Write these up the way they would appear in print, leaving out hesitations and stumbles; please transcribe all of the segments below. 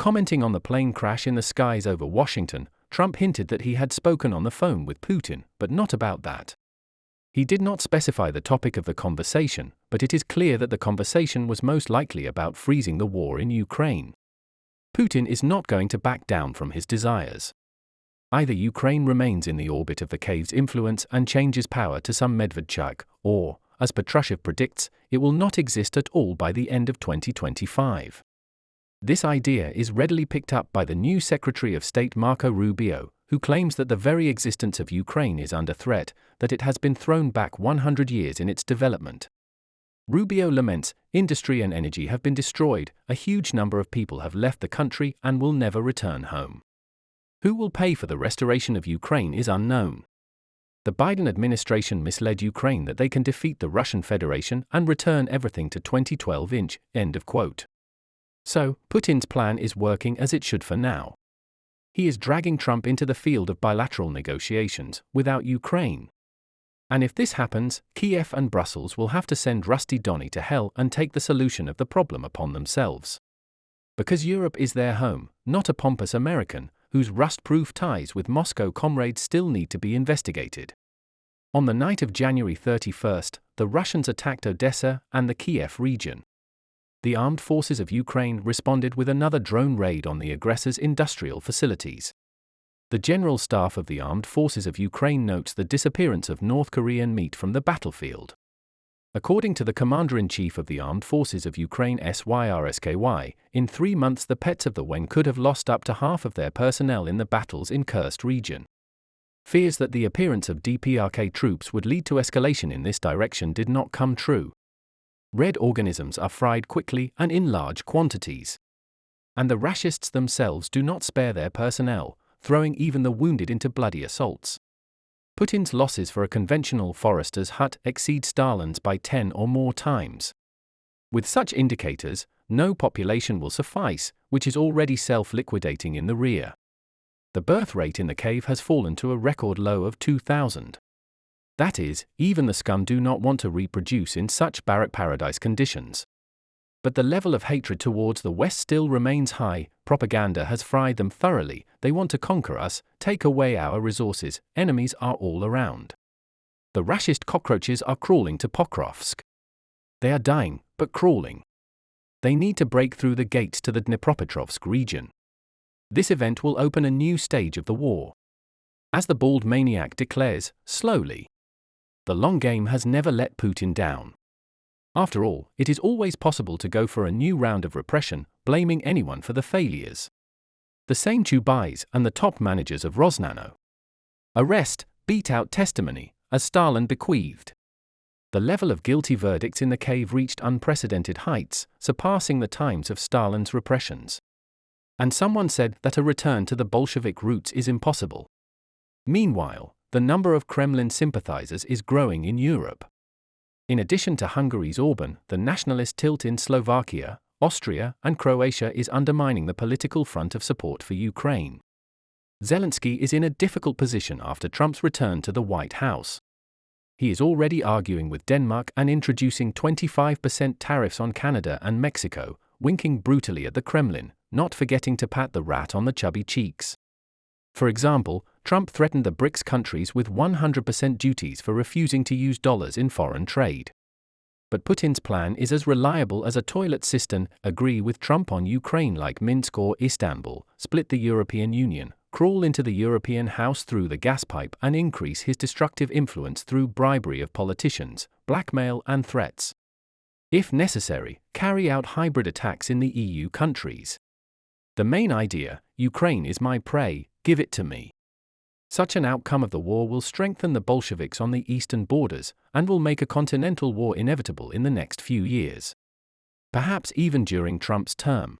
Commenting on the plane crash in the skies over Washington, Trump hinted that he had spoken on the phone with Putin, but not about that. He did not specify the topic of the conversation, but it is clear that the conversation was most likely about freezing the war in Ukraine. Putin is not going to back down from his desires. Either Ukraine remains in the orbit of the cave's influence and changes power to some Medvedchuk, or, as Patrushev predicts, it will not exist at all by the end of 2025. This idea is readily picked up by the new Secretary of State Marco Rubio, who claims that the very existence of Ukraine is under threat, that it has been thrown back 100 years in its development. Rubio laments, industry and energy have been destroyed, a huge number of people have left the country and will never return home. Who will pay for the restoration of Ukraine is unknown. The Biden administration misled Ukraine that they can defeat the Russian Federation and return everything to 2012. End of quote. So, Putin's plan is working as it should for now. He is dragging Trump into the field of bilateral negotiations, without Ukraine. And if this happens, Kiev and Brussels will have to send Rusty Donny to hell and take the solution of the problem upon themselves. Because Europe is their home, not a pompous American, whose rust-proof ties with Moscow comrades still need to be investigated. On the night of January 31st, the Russians attacked Odessa and the Kiev region. The armed forces of Ukraine responded with another drone raid on the aggressor's industrial facilities. The General Staff of the Armed Forces of Ukraine notes the disappearance of North Korean meat from the battlefield. According to the Commander-in-Chief of the Armed Forces of Ukraine SYRSKY, in 3 months the pets of the Wen could have lost up to half of their personnel in the battles in Kursk region. Fears that the appearance of DPRK troops would lead to escalation in this direction did not come true. Red organisms are fried quickly and in large quantities. And the Rashists themselves do not spare their personnel, throwing even the wounded into bloody assaults. Putin's losses for a conventional forester's hut exceed Stalin's by 10 or more times. With such indicators, no population will suffice, which is already self-liquidating in the rear. The birth rate in the cave has fallen to a record low of 2,000. That is, even the scum do not want to reproduce in such barrack paradise conditions. But the level of hatred towards the West still remains high. Propaganda has fried them thoroughly. They want to conquer us, take away our resources. Enemies are all around. The rashist cockroaches are crawling to Pokrovsk. They are dying, but crawling. They need to break through the gates to the Dnipropetrovsk region. This event will open a new stage of the war. As the bald maniac declares, slowly. The long game has never let Putin down. After all, it is always possible to go for a new round of repression, blaming anyone for the failures. The same Chubais and the top managers of Rosnano. Arrest, beat out testimony, as Stalin bequeathed. The level of guilty verdicts in the cave reached unprecedented heights, surpassing the times of Stalin's repressions. And someone said that a return to the Bolshevik roots is impossible. Meanwhile, the number of Kremlin sympathizers is growing in Europe. In addition to Hungary's Orban, the nationalist tilt in Slovakia, Austria and Croatia is undermining the political front of support for Ukraine. Zelensky is in a difficult position after Trump's return to the White House. He is already arguing with Denmark and introducing 25% tariffs on Canada and Mexico, winking brutally at the Kremlin, not forgetting to pat the rat on the chubby cheeks. For example, Trump threatened the BRICS countries with 100% duties for refusing to use dollars in foreign trade. But Putin's plan is as reliable as a toilet cistern. Agree with Trump on Ukraine like Minsk or Istanbul, split the European Union, crawl into the European House through the gas pipe and increase his destructive influence through bribery of politicians, blackmail and threats. If necessary, carry out hybrid attacks in the EU countries. The main idea, Ukraine is my prey, give it to me. Such an outcome of the war will strengthen the Bolsheviks on the eastern borders, and will make a continental war inevitable in the next few years. Perhaps even during Trump's term.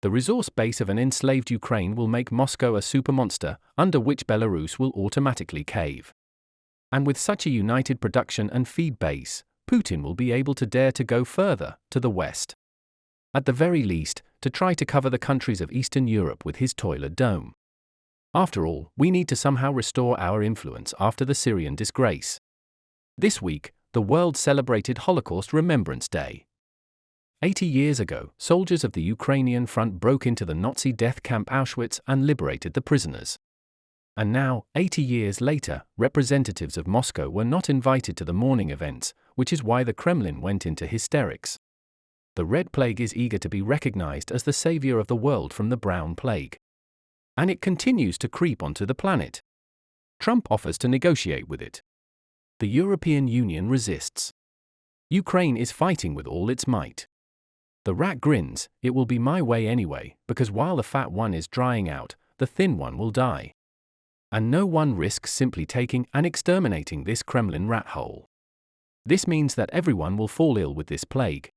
The resource base of an enslaved Ukraine will make Moscow a supermonster, under which Belarus will automatically cave. And with such a united production and feed base, Putin will be able to dare to go further, to the west. At the very least, to try to cover the countries of Eastern Europe with his toilet dome. After all, we need to somehow restore our influence after the Syrian disgrace. This week, the world celebrated Holocaust Remembrance Day. 80 years ago, soldiers of the Ukrainian front broke into the Nazi death camp Auschwitz and liberated the prisoners. And now, 80 years later, representatives of Moscow were not invited to the mourning events, which is why the Kremlin went into hysterics. The Red Plague is eager to be recognized as the savior of the world from the Brown Plague. And it continues to creep onto the planet. Trump offers to negotiate with it. The European Union resists. Ukraine is fighting with all its might. The rat grins, "It will be my way anyway, because while the fat one is drying out, the thin one will die." And no one risks simply taking and exterminating this Kremlin rat hole. This means that everyone will fall ill with this plague,